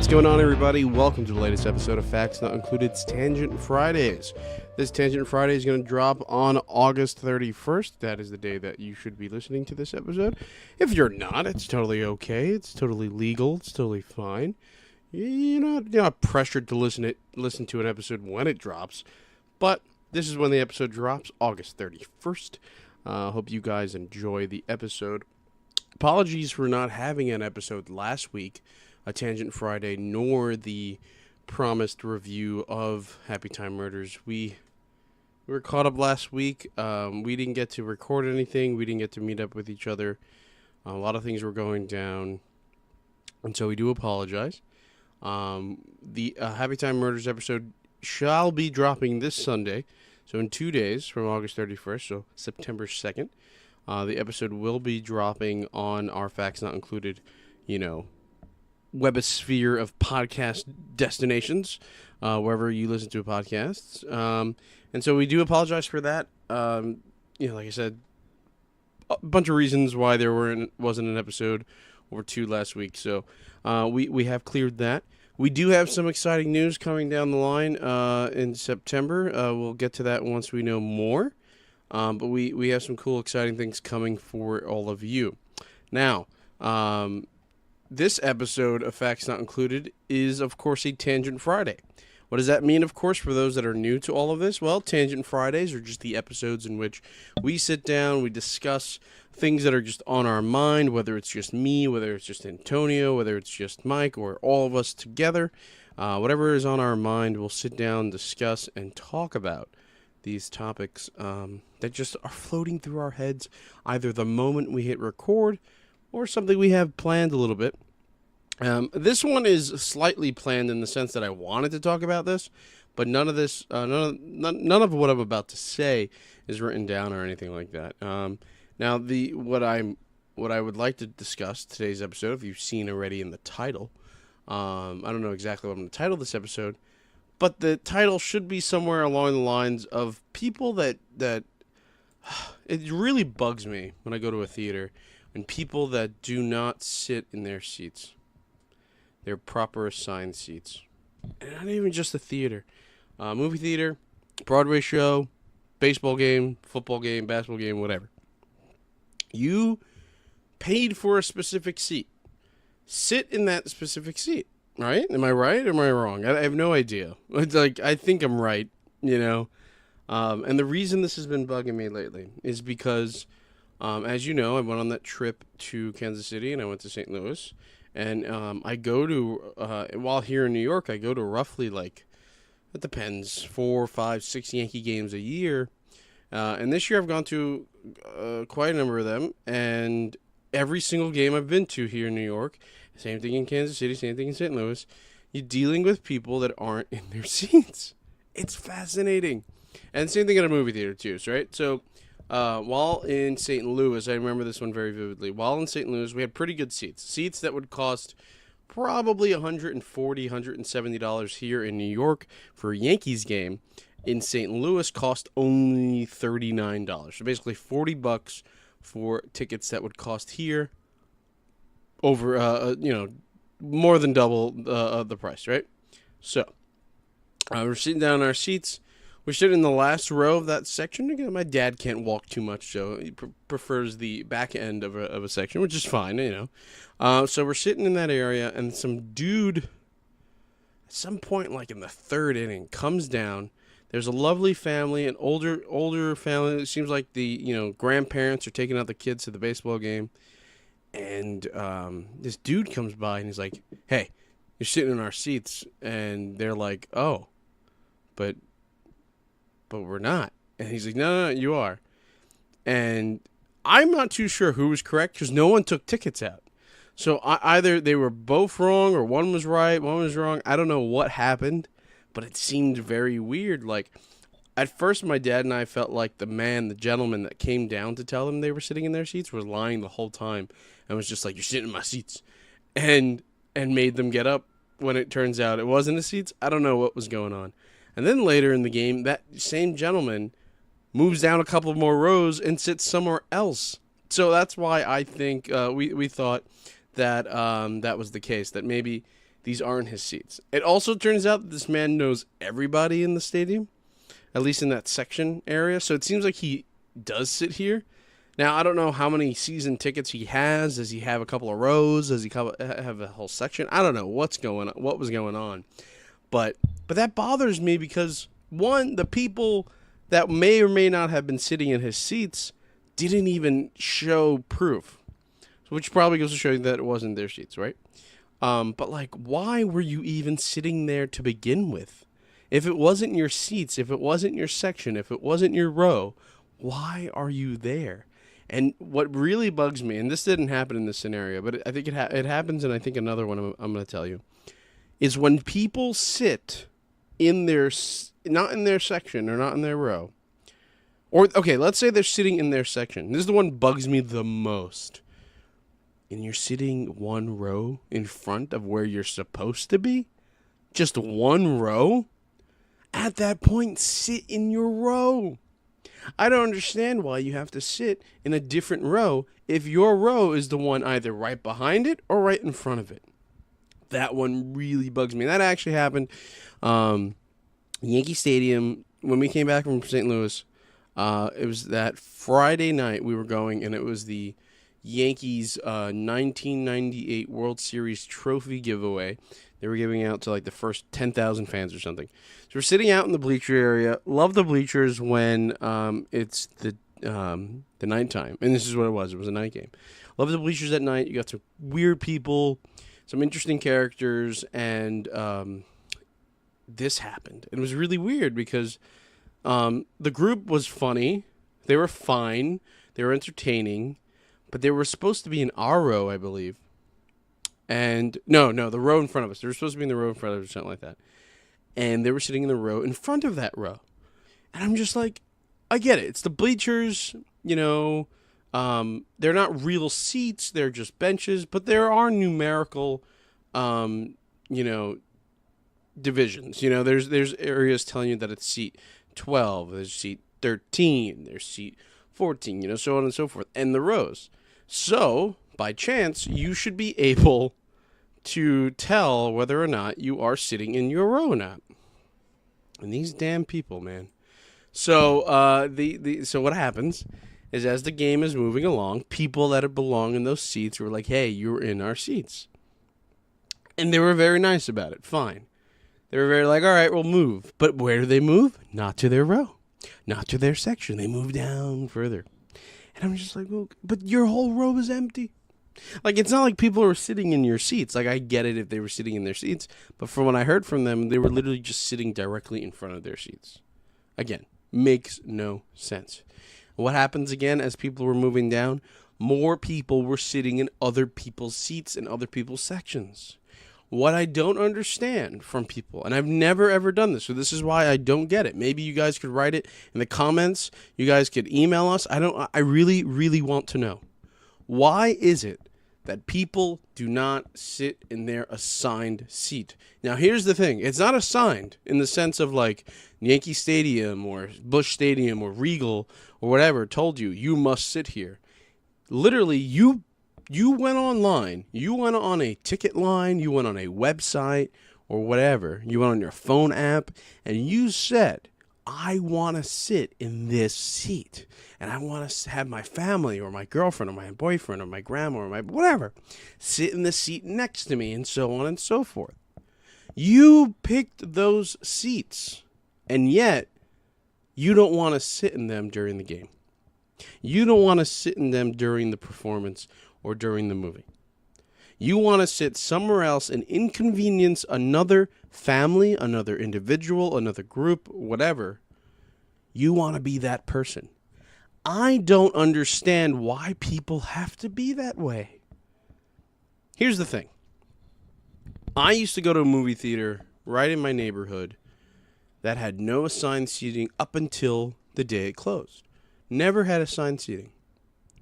What's going on, everybody? Welcome to the latest episode of Facts Not Included's Tangent Fridays. This Tangent Friday is going to drop on August 31st. That is the day that you should be listening to this episode. If you're not, it's totally okay. It's totally legal. It's totally fine. You're not pressured to listen to an episode when it drops. But this is when the episode drops, August 31st. Hope you guys enjoy the episode. Apologies for not having an episode last week, a Tangent Friday, nor the promised review of Happy Time Murders. We were caught up last week. We didn't get to record anything. We didn't get to meet up with each other. A lot of things were going down, and so we do apologize. The Happy Time Murders episode shall be dropping this Sunday, so in 2 days from August 31st, so September 2nd. The episode will be dropping on our Facts Not Included, webosphere of podcast destinations, wherever you listen to podcasts. And so we do apologize for that. Like I said, a bunch of reasons why there wasn't an episode or two last week. So we have cleared that. We do have some exciting news coming down the line in September. We'll get to that once we know more. But we have some cool, exciting things coming for all of you. Now, this episode of Facts Not Included is, of course, a Tangent Friday. What does that mean, of course, for those that are new to all of this? Well, Tangent Fridays are just the episodes in which we sit down, we discuss things that are just on our mind, whether it's just me, whether it's just Antonio, whether it's just Mike, or all of us together. Whatever is on our mind, we'll sit down, discuss, and talk about these topics that just are floating through our heads, either the moment we hit record or something we have planned a little bit. This one is slightly planned in the sense that I wanted to talk about this, but none of this, none of what I'm about to say is written down or anything like that. Now, what I would like to discuss today's episode, if you've seen already in the title, I don't know exactly what I'm going to title this episode, but the title should be somewhere along the lines of people that it really bugs me when I go to a theater, and people that do not sit in their seats, their proper assigned seats. And not even just a theater. Movie theater, Broadway show, baseball game, football game, basketball game, whatever. You paid for a specific seat. Sit in that specific seat, right? Am I right or am I wrong? I have no idea. It's like, I think I'm right, And the reason this has been bugging me lately is because, as you know, I went on that trip to Kansas City and I went to St. Louis. And I go to, while here in New York, I go to roughly, it depends, 4, 5, 6 Yankee games a year. And this year I've gone to quite a number of them. And every single game I've been to here in New York, same thing in Kansas City, same thing in St. Louis, you're dealing with people that aren't in their seats. It's fascinating. And same thing at a movie theater too, right? So while in St. Louis, I remember this one very vividly. While in St. Louis, we had pretty good seats. Seats that would cost probably $140, $170 here in New York for a Yankees game. In St. Louis, cost only $39. So basically $40 for tickets that would cost here over, more than double the price, right? So we're sitting down in our seats. We're sitting in the last row of that section. Again, my dad can't walk too much, so he prefers the back end of a section, which is fine, So we're sitting in that area, and some dude, at some point, in the third inning, comes down. There's a lovely family, an older family. It seems like the grandparents are taking out the kids to the baseball game, and this dude comes by and he's like, "Hey, you're sitting in our seats," and they're like, "Oh, but we're not." And he's like, no, you are. And I'm not too sure who was correct because no one took tickets out. So either they were both wrong or one was right, one was wrong. I don't know what happened, but it seemed very weird. At first, my dad and I felt like the gentleman that came down to tell them they were sitting in their seats was lying the whole time and was just like, "You're sitting in my seats," and made them get up when it turns out it wasn't the seats. I don't know what was going on. And then later in the game, that same gentleman moves down a couple more rows and sits somewhere else. So that's why I think we thought that that was the case, that maybe these aren't his seats. It also turns out that this man knows everybody in the stadium, at least in that section area. So it seems like he does sit here. Now, I don't know how many season tickets he has. Does he have a couple of rows? Does he have a whole section? I don't know what was going on. But that bothers me because, one, the people that may or may not have been sitting in his seats didn't even show proof. Which probably goes to show you that it wasn't their seats, right? But, like, why were you even sitting there to begin with? If it wasn't your seats, if it wasn't your section, if it wasn't your row, why are you there? And what really bugs me, and this didn't happen in this scenario, but I think it happens, and I think another one I'm going to tell you, is when people sit in not in their section or not in their row, or, okay, let's say they're sitting in their section. This is the one that bugs me the most. And you're sitting one row in front of where you're supposed to be? Just one row? At that point, sit in your row. I don't understand why you have to sit in a different row if your row is the one either right behind it or right in front of it. That one really bugs me. That actually happened. Yankee Stadium, when we came back from St. Louis, it was that Friday night we were going, and it was the Yankees 1998 World Series trophy giveaway. They were giving out to like the first 10,000 fans or something. So we're sitting out in the bleacher area. Love the bleachers when it's the nighttime. And this is what it was. It was a night game. Love the bleachers at night. You got some weird people, some interesting characters, and this happened. It was really weird because the group was funny. They were fine. They were entertaining. But they were supposed to be in our row, I believe. And no, the row in front of us. They were supposed to be in the row in front of us or something like that. And they were sitting in the row in front of that row. And I'm just like, I get it. It's the bleachers, you know. They're not real seats. They're just benches. But there are numerical, divisions. You know, there's areas telling you that it's seat 12. There's seat 13. There's seat 14, so on and so forth. And the rows. So, by chance, you should be able to tell whether or not you are sitting in your row or not. And these damn people, man. So, so what happens is as the game is moving along, people that belong in those seats were like, hey, you're in our seats. And they were very nice about it. Fine. They were very like, all right, we'll move. But where do they move? Not to their row. Not to their section. They move down further. And I'm just like, well, but your whole row is empty. Like, it's not like people are sitting in your seats. Like, I get it if they were sitting in their seats. But from what I heard from them, they were literally just sitting directly in front of their seats. Again, makes no sense. What happens again as people were moving down? More people were sitting in other people's seats and other people's sections. What I don't understand from people, and I've never ever done this, so this is why I don't get it. Maybe you guys could write it in the comments. You guys could email us. I really, really want to know. Why is it that people do not sit in their assigned seat? Now, here's the thing. It's not assigned in the sense of like Yankee Stadium or Busch Stadium or Regal or whatever told you must sit here. Literally, you went online, you went on a ticket line, you went on a website or whatever, you went on your phone app, and you said, I want to sit in this seat, and I want to have my family or my girlfriend or my boyfriend or my grandma or my whatever sit in the seat next to me, and so on and so forth. You picked those seats, and yet you don't want to sit in them during the game. You don't want to sit in them during the performance or during the movie. You want to sit somewhere else and inconvenience another family, another individual, another group, whatever. You want to be that person. I don't understand why people have to be that way. Here's the thing. I used to go to a movie theater right in my neighborhood that had no assigned seating up until the day it closed. Never had assigned seating.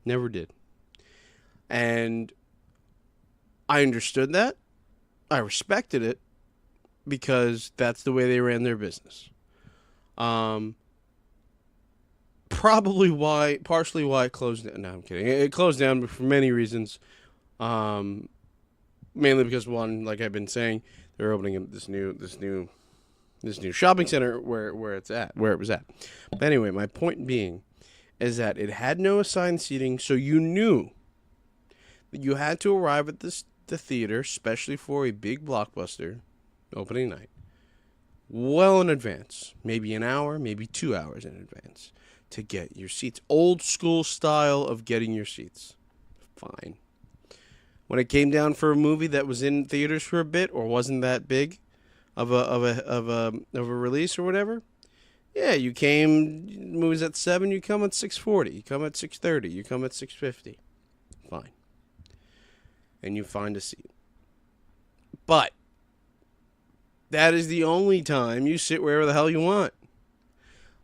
Never did. And I understood that. I respected it because that's the way they ran their business. Partially why it closed down. No, I'm kidding. It closed down for many reasons. mainly because one, like I've been saying, they're opening this new shopping center where it was at. But anyway, my point being is that it had no assigned seating, so you knew that you had to arrive at the theater, especially for a big blockbuster opening night, well in advance, maybe an hour, maybe 2 hours in advance, to get your seats. Old school style of getting your seats. Fine. When it came down for a movie that was in theaters for a bit or wasn't that big of a release or whatever, yeah, you came, movies at 7, you come at 6:40, you come at 6:30, you come at 6:50. Fine. And you find a seat. But that is the only time you sit wherever the hell you want.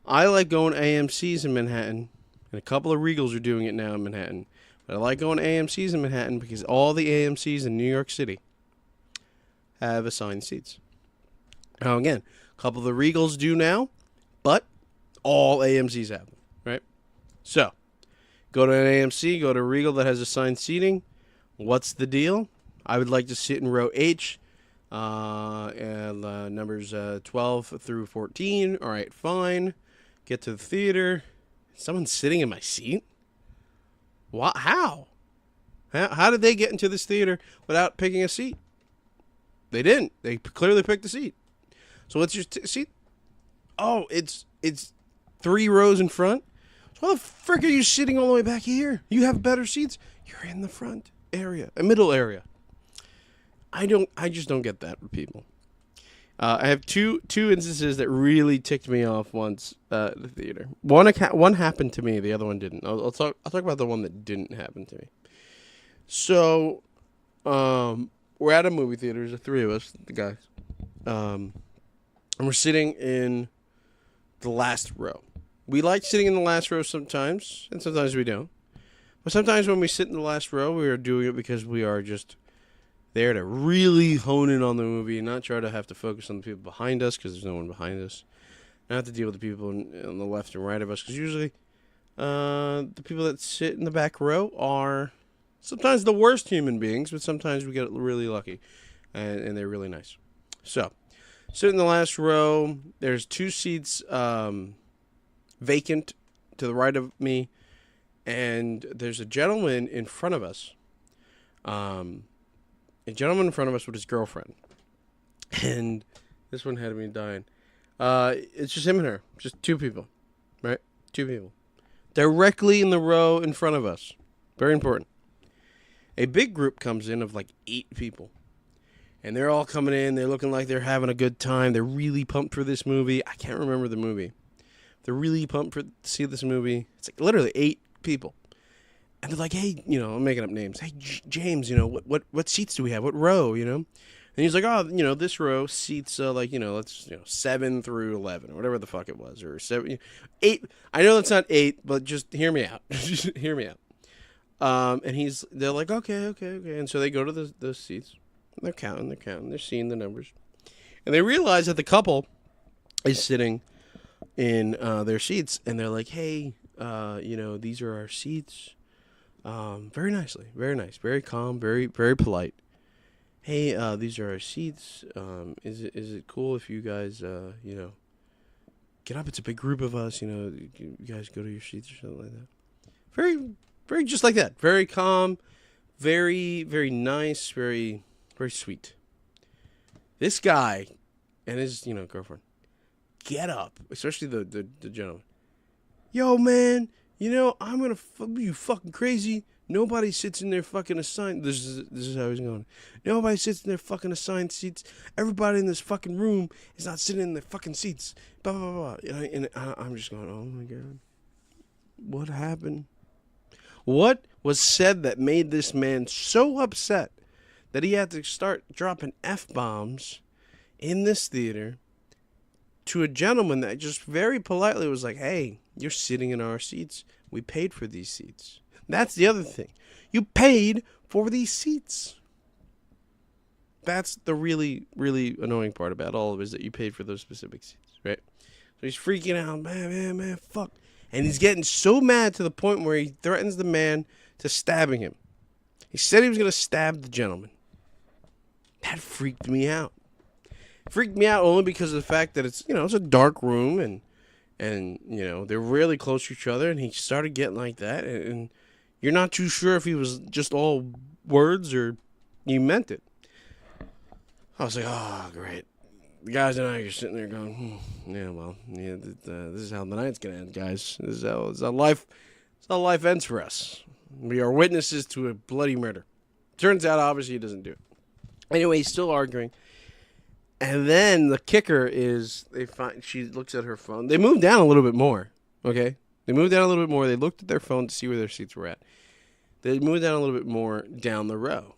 I like going to AMC's in Manhattan, and a couple of Regals are doing it now in Manhattan. But I like going to AMC's in Manhattan because all the AMC's in New York City have assigned seats. Now, again, a couple of the Regals do now, but all AMC's have them, right? So, go to an AMC, go to a Regal that has assigned seating. What's the deal? I would like to sit in row H, and numbers 12 through 14. All right, fine. Get to the theater. Someone's sitting in my seat? What? How? How did they get into this theater without picking a seat? They didn't. They clearly picked a seat. So what's your seat? Oh, it's 3 rows in front. So why the frick are you sitting all the way back here? You have better seats. You're in the front area, a middle area. I just don't get that with people. I have two instances that really ticked me off once at the theater. One happened to me, the other one didn't. I'll talk about the one that didn't happen to me. So, we're at a movie theater. There's the 3 of us, the guys, and we're sitting in the last row. We like sitting in the last row sometimes, and sometimes we don't. But sometimes when we sit in the last row, we are doing it because we are just there to really hone in on the movie and not try to have to focus on the people behind us because there's no one behind us. Not have to deal with the people on the left and right of us because usually the people that sit in the back row are sometimes the worst human beings, but sometimes we get really lucky and they're really nice. So, sit in the last row. There's 2 seats vacant to the right of me, and there's a gentleman in front of us. A gentleman in front of us with his girlfriend. And this one had me dying. It's just him and her. Just 2 people. Right? 2 people. Directly in the row in front of us. Very important. A big group comes in of like 8 people. And they're all coming in. They're looking like they're having a good time. They're really pumped for this movie. I can't remember the movie. They're really pumped to see this movie. It's like literally 8 people. And they're like, hey, I'm making up names. Hey, James, what seats do we have? What row, And he's like, oh, this row seats, 7 through 11 or whatever the fuck it was. Or 7, 8. I know that's not 8, but just hear me out. Just hear me out. And they're like, okay. And so they go to those seats. They're counting. They're seeing the numbers. And they realize that the couple is sitting in their seats. And they're like, hey, these are our seats. Very nicely, very nice, very calm, very, very polite. Hey, these are our seats. Is it cool if you guys, get up? It's a big group of us, you guys go to your seats or something like that. Very, very just like that. Very calm, very, very nice, very, very sweet. This guy and his, girlfriend get up, especially the gentleman. Yo, man. I'm gonna you fucking crazy. Nobody sits in their fucking assigned. This is how he's going. Nobody sits in their fucking assigned seats. Everybody in this fucking room is not sitting in their fucking seats. Blah blah blah. And I'm just going, oh my god, what happened? What was said that made this man so upset that he had to start dropping F-bombs in this theater to a gentleman that just very politely was like, hey, you're sitting in our seats. We paid for these seats. That's the other thing. You paid for these seats. That's the really, really annoying part about all of it, is that you paid for those specific seats, right? So he's freaking out, man, fuck. And he's getting so mad to the point where he threatens the man to stabbing him. He said he was going to stab the gentleman. That freaked me out. Freaked me out only because of the fact that it's a dark room and they're really close to each other, and he started getting like that, and you're not too sure if he was just all words or you meant it. I was like, oh, great. The guys and I are sitting there going, this is how the night's gonna end, guys. This is how life ends for us. We are witnesses to a bloody murder. Turns out, obviously, he doesn't do it. Anyway, he's still arguing. And then the kicker is she looks at her phone. They moved down a little bit more, okay? They moved down a little bit more. They looked at their phone to see where their seats were at. They moved down a little bit more down the row.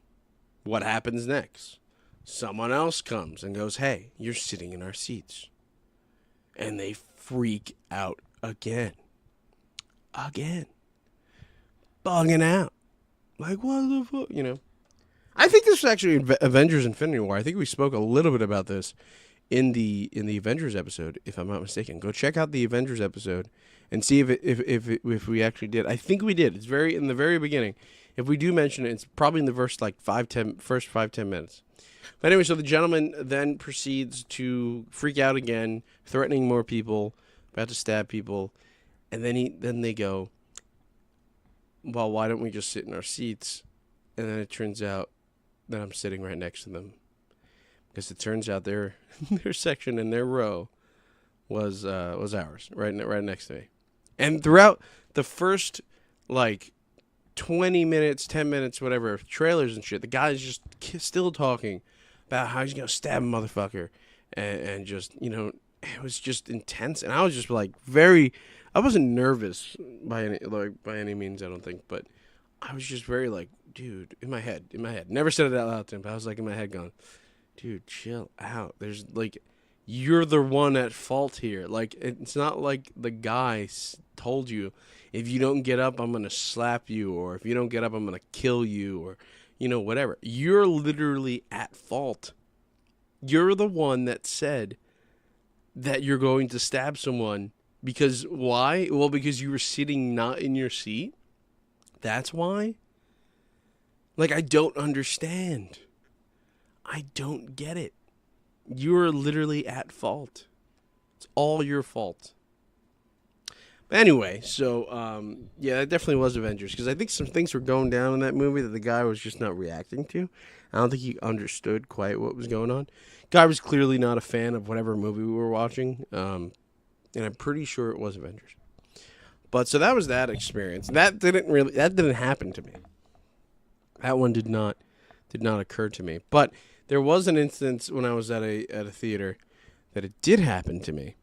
What happens next? Someone else comes and goes, hey, you're sitting in our seats. And they freak out again. Again. Bugging out. Like, what the fuck? I think this was actually Avengers Infinity War. I think we spoke a little bit about this in the Avengers episode, if I'm not mistaken. Go check out the Avengers episode and see if we actually did. I think we did. It's in the very beginning. If we do mention it, it's probably in the first 5-10 minutes. But anyway, so the gentleman then proceeds to freak out again, threatening more people, about to stab people, and then they go, well, why don't we just sit in our seats? And then it turns out that I'm sitting right next to them, because it turns out their section and their row was ours, right next to me. And throughout the first 20 minutes, 10 minutes, whatever, of trailers and shit, the guy's just still talking about how he's gonna stab a motherfucker, and just it was just intense. And I was just I wasn't nervous by any means, I don't think, but I was just very dude, in my head. Never said it out loud to him, but I was in my head going, dude, chill out. There's you're the one at fault here. It's not like the guy told you, if you don't get up, I'm going to slap you, or if you don't get up, I'm going to kill you, or, whatever. You're literally at fault. You're the one that said that you're going to stab someone. Because why? Well, because you were sitting not in your seat. That's why? I don't understand. I don't get it. You're literally at fault. It's all your fault. But anyway, so, yeah, it definitely was Avengers. Because I think some things were going down in that movie that the guy was just not reacting to. I don't think he understood quite what was going on. Guy was clearly not a fan of whatever movie we were watching. And I'm pretty sure it was Avengers. But so that was that experience. That didn't happen to me. That one did not occur to me. But there was an instance when I was at a theater that it did happen to me.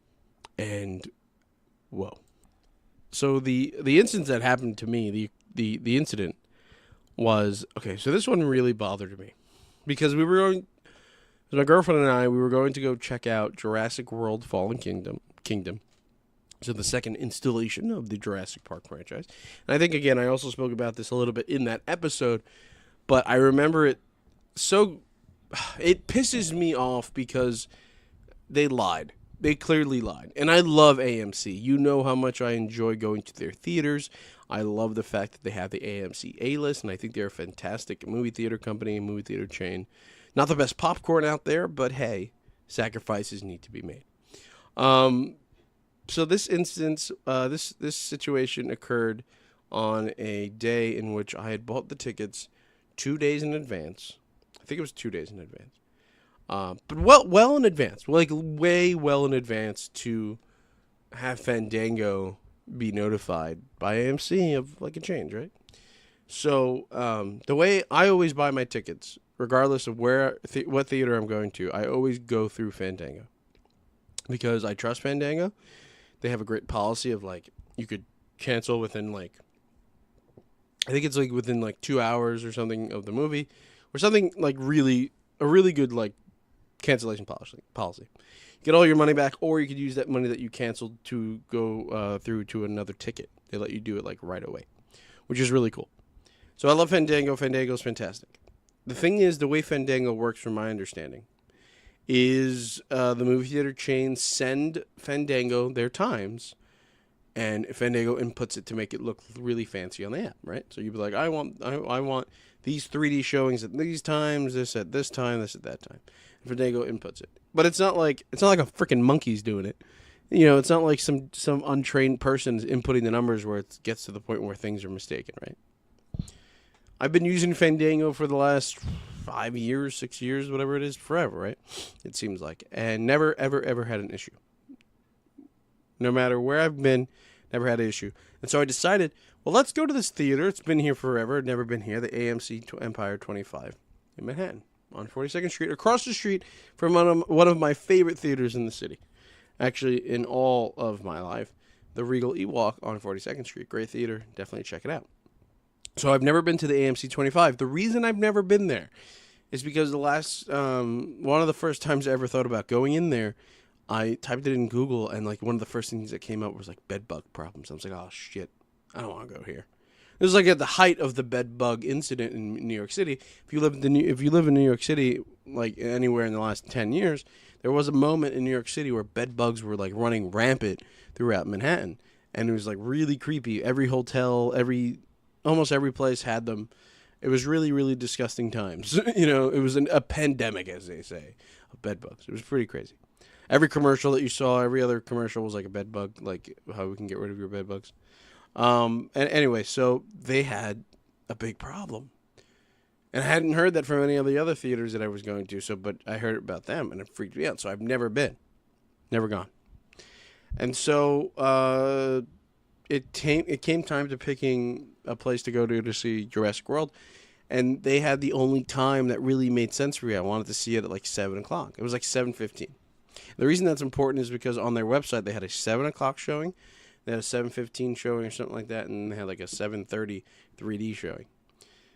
And whoa. So the instance that happened to me, the incident was, okay, so this one really bothered me. Because my girlfriend and I, we were going to go check out Jurassic World Fallen Kingdom. So the second installation of the Jurassic Park franchise. And I think, again, I also spoke about this a little bit in that episode, but I remember it pisses me off because they lied. They clearly lied. And I love AMC. You know how much I enjoy going to their theaters. I love the fact that they have the AMC A-list, and I think they're a fantastic movie theater company, movie theater chain. Not the best popcorn out there, but hey, sacrifices need to be made. So this instance, this situation occurred on a day in which I had bought the tickets 2 days in advance. I think it was 2 days in advance. But well in advance, way well in advance to have Fandango be notified by AMC of a change, right? So the way I always buy my tickets, regardless of what theater I'm going to, I always go through Fandango because I trust Fandango. They have a great policy of you could cancel within I think it's within 2 hours or something of the movie, or something really a really good cancellation policy. Get all your money back, or you could use that money that you canceled to go through to another ticket. They let you do it right away, which is really cool. So I love Fandango. Fandango's fantastic. The thing is, the way Fandango works, from my understanding, is the movie theater chains send Fandango their times, and Fandango inputs it to make it look really fancy on the app, right? So you'd be like, I want these 3D showings at these times, this at this time, this at that time. And Fandango inputs it, but it's not like a freaking monkey's doing it. It's not like some untrained person is inputting the numbers where it gets to the point where things are mistaken, right? I've been using Fandango for the last 5 years, 6 years, whatever it is, forever, right? It seems like, and never, ever, ever had an issue. No matter where I've been, never had an issue. And so I decided, well, let's go to this theater. It's been here forever. Never been here. The AMC Empire 25 in Manhattan on 42nd Street, across the street from one of my favorite theaters in the city. Actually, in all of my life, the Regal Ewok on 42nd Street. Great theater. Definitely check it out. So I've never been to the AMC 25. The reason I've never been there is because the last, one of the first times I ever thought about going in there, I typed it in Google, and like one of the first things that came up was like bed bug problems. I was like, oh shit, I don't want to go here. It was like at the height of the bed bug incident in New York City. If you live in New York City, like anywhere in the last 10 years, there was a moment in New York City where bed bugs were like running rampant throughout Manhattan, and it was like really creepy. Every hotel, almost every place had them. It was really, really disgusting times. It was a pandemic, as they say, of bed bugs. It was pretty crazy. Every commercial that you saw, every other commercial was like a bed bug, like how we can get rid of your bed bugs. And anyway, so they had a big problem. And I hadn't heard that from any of the other theaters that I was going to, but I heard about them, and it freaked me out. So I've never been. Never gone. And so it came time to picking a place to go to see Jurassic World. And they had the only time that really made sense for me. I wanted to see it at like 7 o'clock. It was like 7:15. The reason that's important is because on their website, they had a 7 o'clock showing. They had a 7:15 showing or something like that. And they had like a 7:30 3D showing.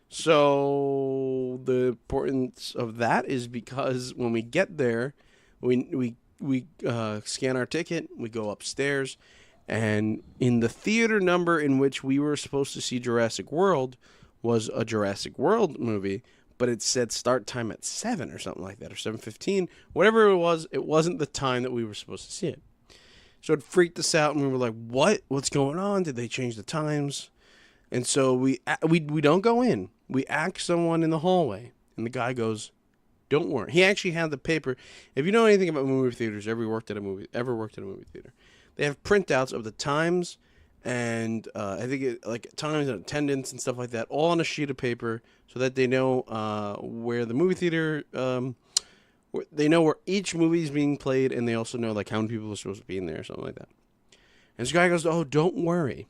So the importance of that is because when we get there, we scan our ticket, we go upstairs, and in the theater number in which we were supposed to see Jurassic World was a Jurassic World movie, but it said start time at 7 or something like that, or 7:15, whatever it was. It wasn't the time that we were supposed to see it. So it freaked us out, and we were like, what's going on? Did they change the times? And so we don't go in. We ask someone in the hallway, and the guy goes, don't worry. He actually had the paper. If you know anything about movie theaters, ever worked at a movie theater, they have printouts of the times and I think like times and attendance and stuff like that, all on a sheet of paper, so that they know where the movie theater, they know where each movie is being played, and they also know like how many people are supposed to be in there or something like that. And this guy goes, oh, don't worry.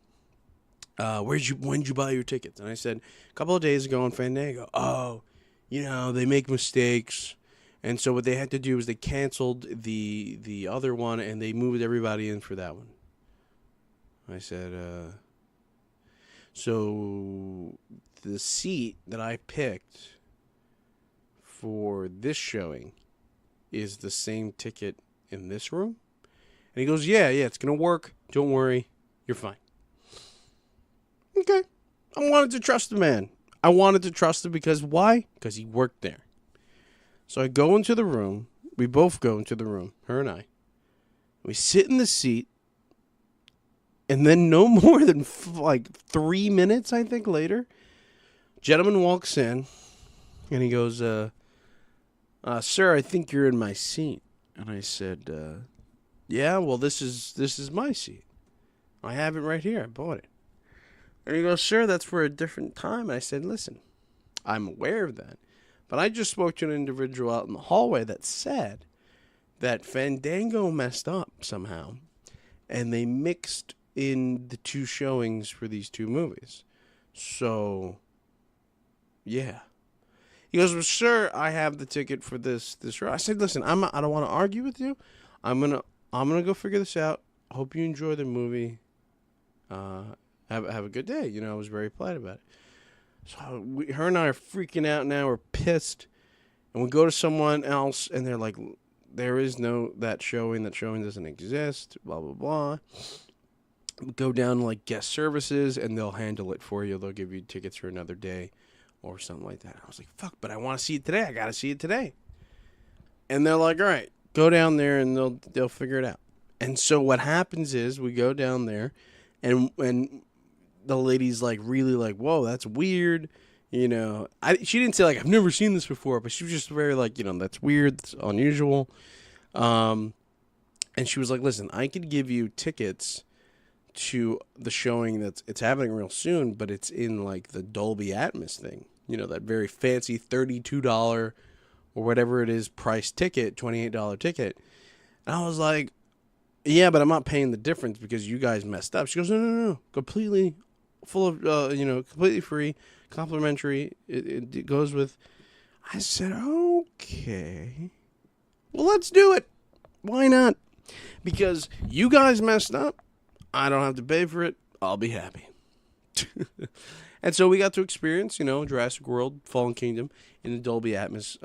When did you buy your tickets? And I said, a couple of days ago on Fandango. Oh, they make mistakes. And so what they had to do is they canceled the other one, and they moved everybody in for that one. I said, so the seat that I picked for this showing is the same ticket in this room? And he goes, yeah, it's going to work. Don't worry. You're fine. Okay. I wanted to trust the man. I wanted to trust him because why? Because he worked there. So I go into the room. We both go into the room, her and I. We sit in the seat. And then no more than 3 minutes, I think, later, gentleman walks in. And he goes, sir, I think you're in my seat. And I said, yeah, well, this is my seat. I have it right here. I bought it. And he goes, sir, that's for a different time. And I said, listen, I'm aware of that. But I just spoke to an individual out in the hallway that said that Fandango messed up somehow. And they mixed in the two showings for these two movies. So, yeah. He goes, well, sir, I have the ticket for this row. I said, listen, I don't want to argue with you. I'm gonna go figure this out. Hope you enjoy the movie. Have a good day. I was very polite about it. So her and I are freaking out now. We're pissed. And we go to someone else, and they're like, there is no that showing. That showing doesn't exist. Blah, blah, blah. We go down to, guest services, and they'll handle it for you. They'll give you tickets for another day or something like that. I was like, fuck, but I want to see it today. I got to see it today. And they're like, all right, go down there, and they'll figure it out. And so what happens is we go down there, and the lady's like really like, whoa, that's weird. You know, she didn't say like I've never seen this before, but she was just very like, you know, that's weird, that's unusual. And she was like, listen, I could give you tickets to the showing it's happening real soon, but it's in like the Dolby Atmos thing. You know, that very fancy $32 or whatever it is price ticket, $28 ticket. And I was like, yeah, but I'm not paying the difference because you guys messed up. She goes, no, completely full of, completely free, complimentary. It goes with. I said, okay, well, let's do it. Why not? Because you guys messed up. I don't have to pay for it. I'll be happy. And so we got to experience, you know, Jurassic World, Fallen Kingdom in the Dolby Atmos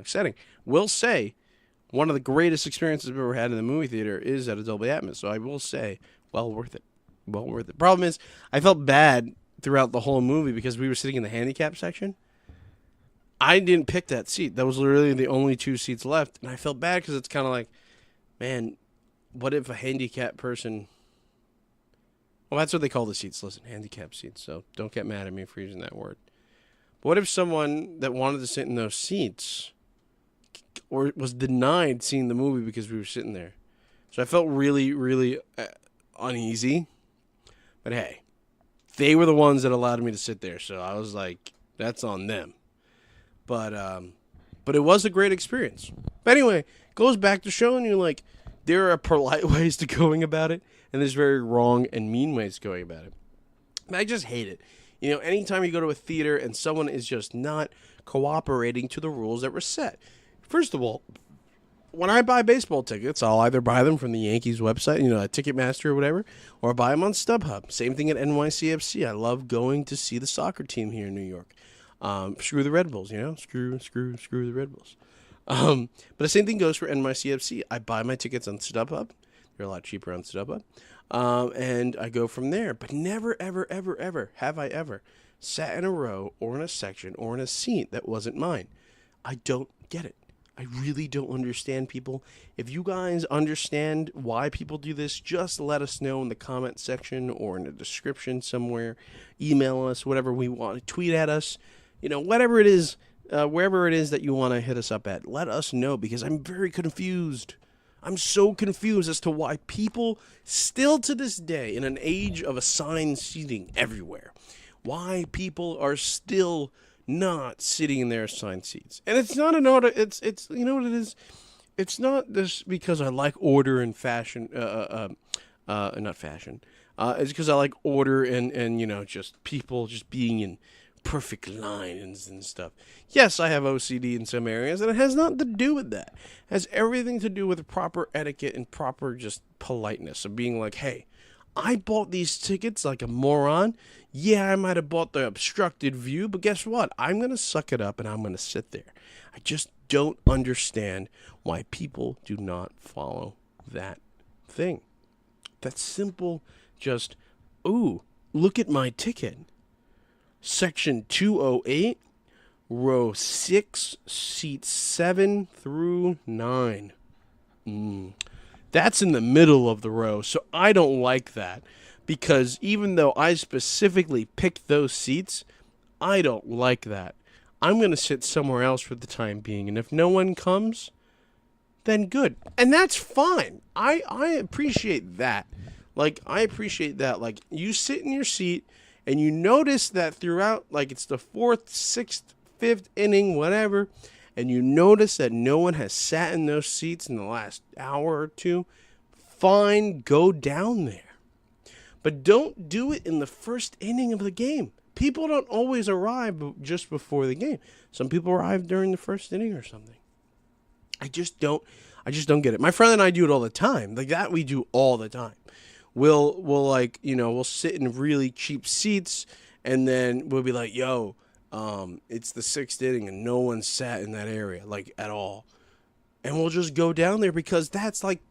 setting. Will say, one of the greatest experiences I've ever had in the movie theater is at a Dolby Atmos. So I will say, well worth it. Well worth it. Problem is, I felt bad throughout the whole movie because we were sitting in the handicap section. I didn't pick that seat. That was literally the only 2 seats left. And I felt bad because it's kind of like, man, what if a handicapped person... Well, that's what they call the seats. Listen, handicapped seats. So don't get mad at me for using that word. But what if someone that wanted to sit in those seats or was denied seeing the movie because we were sitting there? So I felt really, really uneasy. But hey, they were the ones that allowed me to sit there. So I was like, that's on them. But it was a great experience. But anyway, goes back to showing you, like, there are polite ways to going about it, and there's very wrong and mean ways to going about it. And I just hate it. You know, anytime you go to a theater and someone is just not cooperating to the rules that were set. First of all, when I buy baseball tickets, I'll either buy them from the Yankees website, you know, Ticketmaster or whatever, or buy them on StubHub. Same thing at NYCFC. I love going to see the soccer team here in New York. Screw the Red Bulls, you know? Screw the Red Bulls. But the same thing goes for NYCFC. I buy my tickets on StubHub. They're a lot cheaper on StubHub. And I go from there. But never, ever, ever, ever have I ever sat in a row or in a section or in a seat that wasn't mine. I don't get it. I really don't understand, people. If you guys understand why people do this, just let us know in the comment section or in the description somewhere. Email us, whatever we want. Tweet at us. You know, whatever it is, wherever it is that you want to hit us up at, let us know, because I'm very confused. I'm so confused as to why people still to this day, in an age of assigned seating everywhere, why people are still not sitting in their assigned seats. And it's not an order. It's you know what it is? It's not just because I like order and fashion. Not fashion. It's because I like order and you know, just people just being in perfect lines and stuff. Yes, I have OCD in some areas, and it has nothing to do with that. It has everything to do with proper etiquette and proper just politeness of being like, hey, I bought these tickets like a moron. Yeah, I might have bought the obstructed view, but guess what? I'm going to suck it up and I'm going to sit there. I just don't understand why people do not follow that thing. That simple, just, ooh, look at my ticket. Section 208, row 6, seats 7 through 9. That's in the middle of the row, so I don't like that. Because even though I specifically picked those seats, I don't like that. I'm going to sit somewhere else for the time being, and if no one comes, then good. And that's fine. I appreciate that. Like, I appreciate that. Like, you sit in your seat, and you notice that throughout, like, it's the 4th, 6th, 5th inning, whatever, and you notice that no one has sat in those seats in the last hour or two, fine, go down there. But don't do it in the first inning of the game. People don't always arrive just before the game. Some people arrive during the first inning or something. I just don't get it. My friend and I do it all the time. Like that we do all the time. We'll like, you know, we'll sit in really cheap seats and then we'll be like, yo, it's the 6th inning and no one sat in that area, like at all. And we'll just go down there because that's like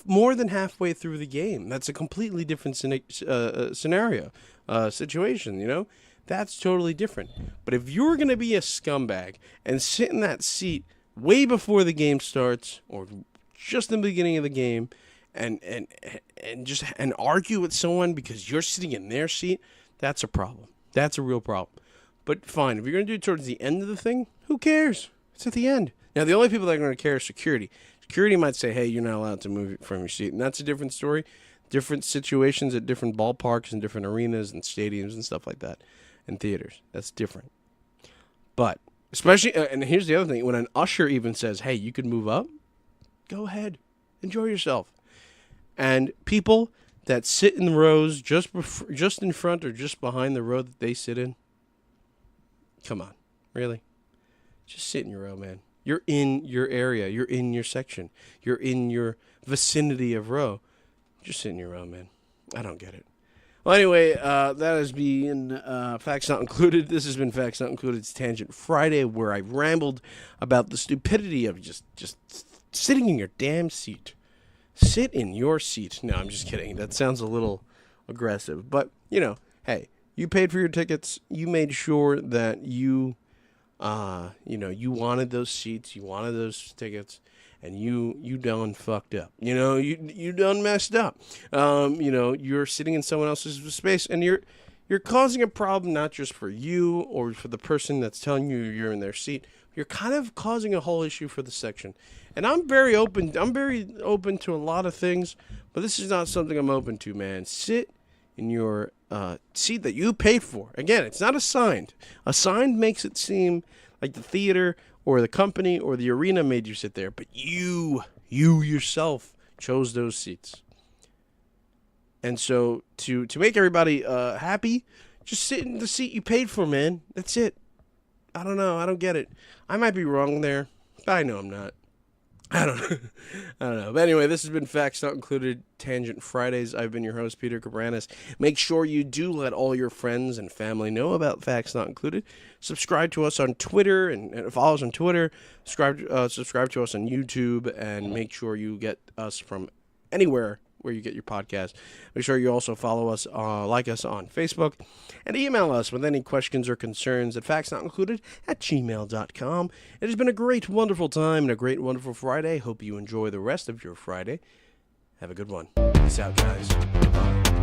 more than halfway through the game. That's a completely different scenario, situation, you know? That's totally different. But if you're going to be a scumbag and sit in that seat way before the game starts or just in the beginning of the game and just argue with someone because you're sitting in their seat, that's a problem. That's a real problem. But fine, if you're going to do it towards the end of the thing, who cares? It's at the end. Now, the only people that are going to care is security. Security might say, hey, you're not allowed to move from your seat. And that's a different story. Different situations at different ballparks and different arenas and stadiums and stuff like that. And theaters. That's different. But, especially, and here's the other thing. When an usher even says, hey, you could move up, go ahead. Enjoy yourself. And people that sit in the rows just in front or just behind the row that they sit in, come on. Really? Just sit in your row, man. You're in your area. You're in your section. You're in your vicinity of row. Just sit in your row, man. I don't get it. Well, anyway, that has been Facts Not Included. This has been Facts Not Included. It's Tangent Friday, where I rambled about the stupidity of just sitting in your damn seat. Sit in your seat. No, I'm just kidding. That sounds a little aggressive. But, hey, you paid for your tickets. You made sure that you wanted those seats. You wanted those tickets. And you done fucked up. You done messed up. You're sitting in someone else's space, and you're causing a problem not just for you or for the person that's telling you you're in their seat. You're kind of causing a whole issue for the section. And I'm very open. I'm very open to a lot of things, but this is not something I'm open to, man. Sit in your seat that you paid for. Again, it's not assigned. Assigned makes it seem like the theater or the company or the arena made you sit there, but you yourself chose those seats. And so to make everybody happy, just sit in the seat you paid for, man. That's it. I don't know. I don't get it. I might be wrong there, but I know I'm not. I don't know. But anyway, this has been Facts Not Included, Tangent Fridays. I've been your host, Peter Cabranes. Make sure you do let all your friends and family know about Facts Not Included. Subscribe to us on Twitter and follow us on Twitter. Subscribe to us on YouTube, and make sure you get us from anywhere where you get your podcast. Make sure you also follow us, like us on Facebook, and email us with any questions or concerns at factsnotincluded@gmail.com. It has been a great, wonderful time and a great, wonderful Friday. Hope you enjoy the rest of your Friday. Have a good one. Peace out, guys. Bye.